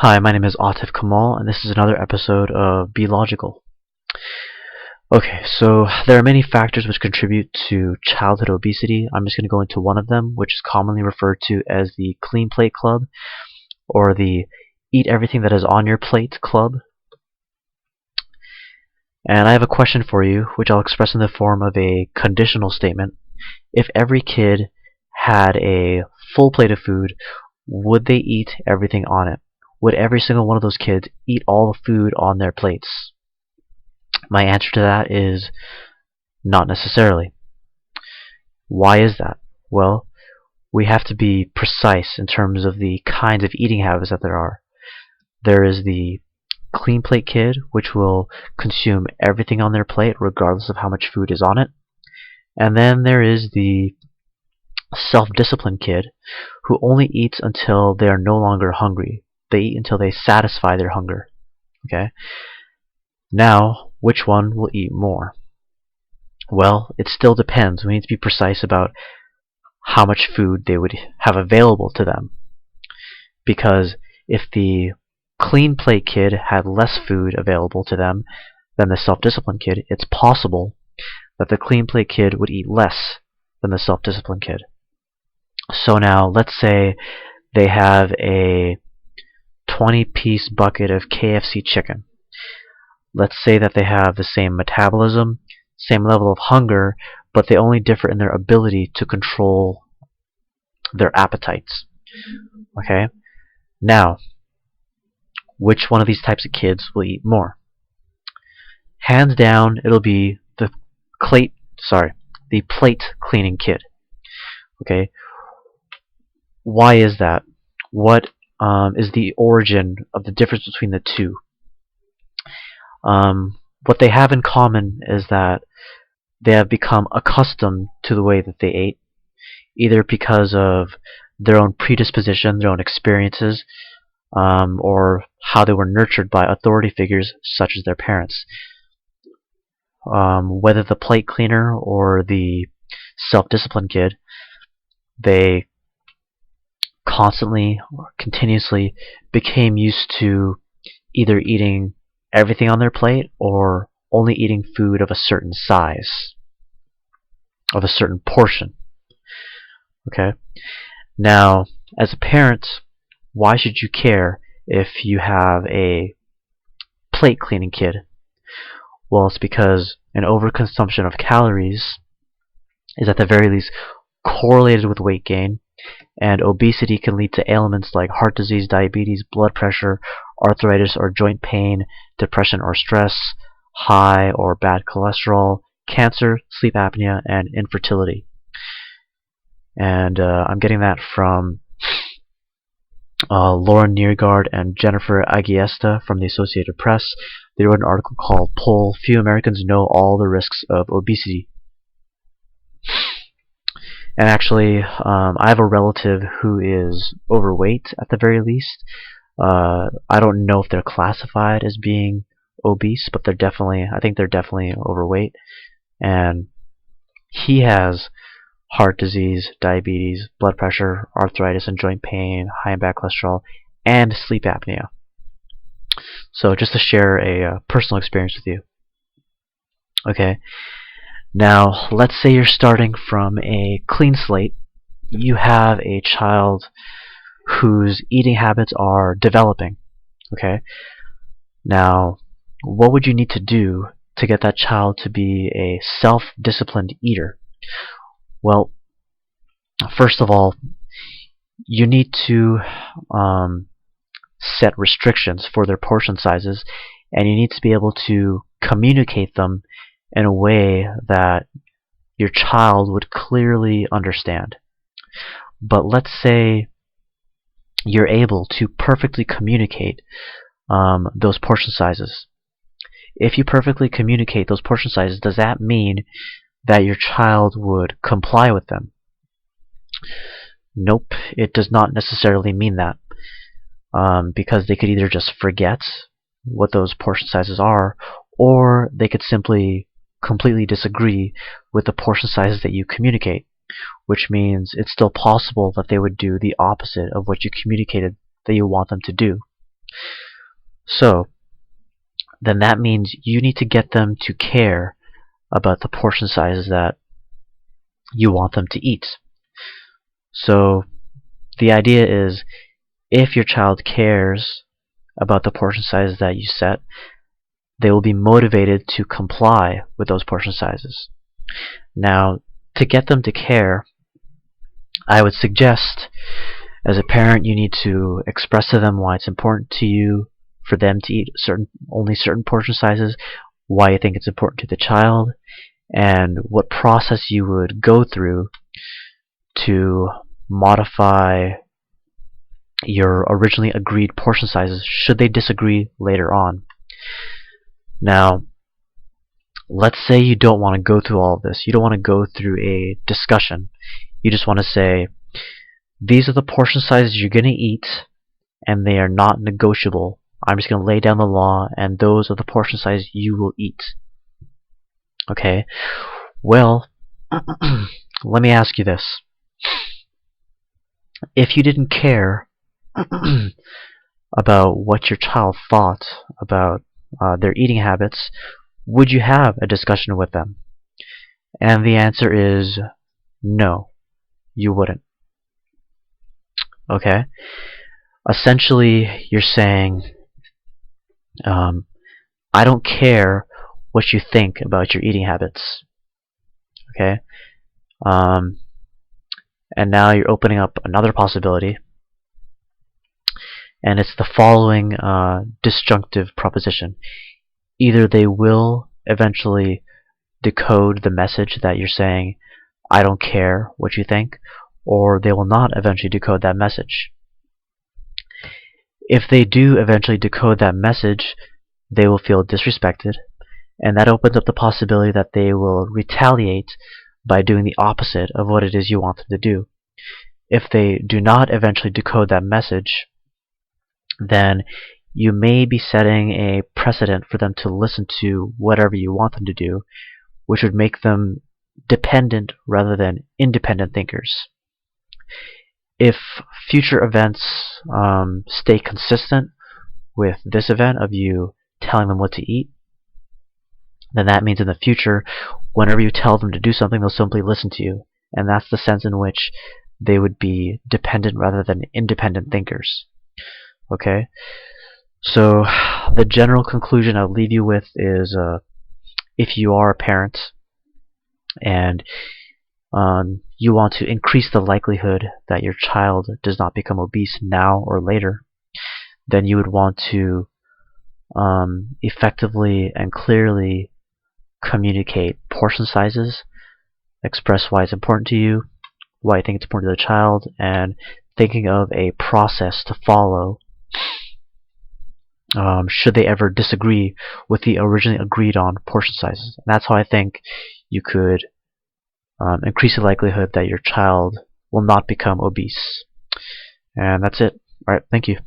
Hi, my name is Autif Kamal, and this is another episode of Be Logical. Okay, so there are many factors which contribute to childhood obesity. I'm just going to go into one of them, which is commonly referred to as the Clean Plate Club, or the Eat Everything That Is On Your Plate Club. And I have a question for you, which I'll express in the form of a conditional statement. If every kid had a full plate of food, would they eat everything on it? Would every single one of those kids eat all the food on their plates? My answer to that is not necessarily. Why is that? Well, we have to be precise in terms of the kinds of eating habits that there are. There is the clean plate kid, which will consume everything on their plate regardless of how much food is on it. And then there is the self-disciplined kid, who only eats until they are no longer hungry. They eat until they satisfy their hunger. Okay? Now, which one will eat more? Well, it still depends. We need to be precise about how much food they would have available to them. Because if the clean plate kid had less food available to them than the self-disciplined kid, it's possible that the clean plate kid would eat less than the self-disciplined kid. So now, let's say they have a 20-piece bucket of KFC chicken. Let's say that they have the same metabolism, same level of hunger, but they only differ in their ability to control their appetites. Okay? Now, which one of these types of kids will eat more? Hands down, it'll be the plate cleaning kid. Okay? Why is that? What is the origin of the difference between the two? What they have in common is that they have become accustomed to the way that they ate, either because of their own predisposition, their own experiences, or how they were nurtured by authority figures such as their parents. Whether the plate cleaner or the self-disciplined kid, they constantly or continuously became used to either eating everything on their plate or only eating food of a certain size, of a certain portion. Okay? Now, as a parent, why should you care if you have a plate cleaning kid? Well, it's because an overconsumption of calories is at the very least correlated with weight gain, and obesity can lead to ailments like heart disease, diabetes, blood pressure, arthritis or joint pain, depression or stress, high or bad cholesterol, cancer, sleep apnea, and infertility. And I'm getting that from Lauran, Neergaard, and Jennifer Agiesta from the Associated Press. They wrote an article called "Poll: Few Americans Know All the Risks of Obesity." And actually, I have a relative who is overweight at the very least. I don't know if they're classified as being obese, but I think they're definitely overweight. And he has heart disease, diabetes, blood pressure, arthritis and joint pain, high and bad cholesterol, and sleep apnea. So just to share a personal experience with you. Okay. Now, let's say you're starting from a clean slate. You have a child whose eating habits are developing. Okay? Now, what would you need to do to get that child to be a self-disciplined eater? Well, first of all, you need to set restrictions for their portion sizes, and you need to be able to communicate them in a way that your child would clearly understand. But let's say you're able to perfectly communicate those portion sizes. If you perfectly communicate those portion sizes, does that mean that your child would comply with them? Nope, it does not necessarily mean that. Because they could either just forget what those portion sizes are, or they could simply completely disagree with the portion sizes that you communicate, which means it's still possible that they would do the opposite of what you communicated that you want them to do. So then that means you need to get them to care about the portion sizes that you want them to eat. So the idea is, if your child cares about the portion sizes that you set, they will be motivated to comply with those portion sizes. Now, to get them to care, I would suggest, as a parent, you need to express to them why it's important to you for them to eat only certain portion sizes, why you think it's important to the child, and what process you would go through to modify your originally agreed portion sizes should they disagree later on. Now, let's say you don't want to go through all of this. You don't want to go through a discussion. You just want to say, these are the portion sizes you're going to eat, and they are not negotiable. I'm just going to lay down the law, and those are the portion sizes you will eat. Okay? Well, let me ask you this. If you didn't care about what your child thought about their eating habits, would you have a discussion with them? And the answer is no, you wouldn't. Okay? Essentially, you're saying, I don't care what you think about your eating habits. Okay? And now you're opening up another possibility, and it's the following disjunctive proposition. Either they will eventually decode the message that you're saying, I don't care what you think, or they will not eventually decode that message. If they do eventually decode that message, they will feel disrespected, and that opens up the possibility that they will retaliate by doing the opposite of what it is you want them to do. If they do not eventually decode that message, then you may be setting a precedent for them to listen to whatever you want them to do, which would make them dependent rather than independent thinkers. If future events stay consistent with this event of you telling them what to eat, then that means in the future, whenever you tell them to do something, they'll simply listen to you. And that's the sense in which they would be dependent rather than independent thinkers. Okay? So the general conclusion I'll leave you with is, if you are a parent and you want to increase the likelihood that your child does not become obese now or later, then you would want to effectively and clearly communicate portion sizes, express why it's important to you, why you think it's important to the child, and thinking of a process to follow should they ever disagree with the originally agreed on portion sizes. And that's how I think you could increase the likelihood that your child will not become obese. And that's it. Alright, thank you.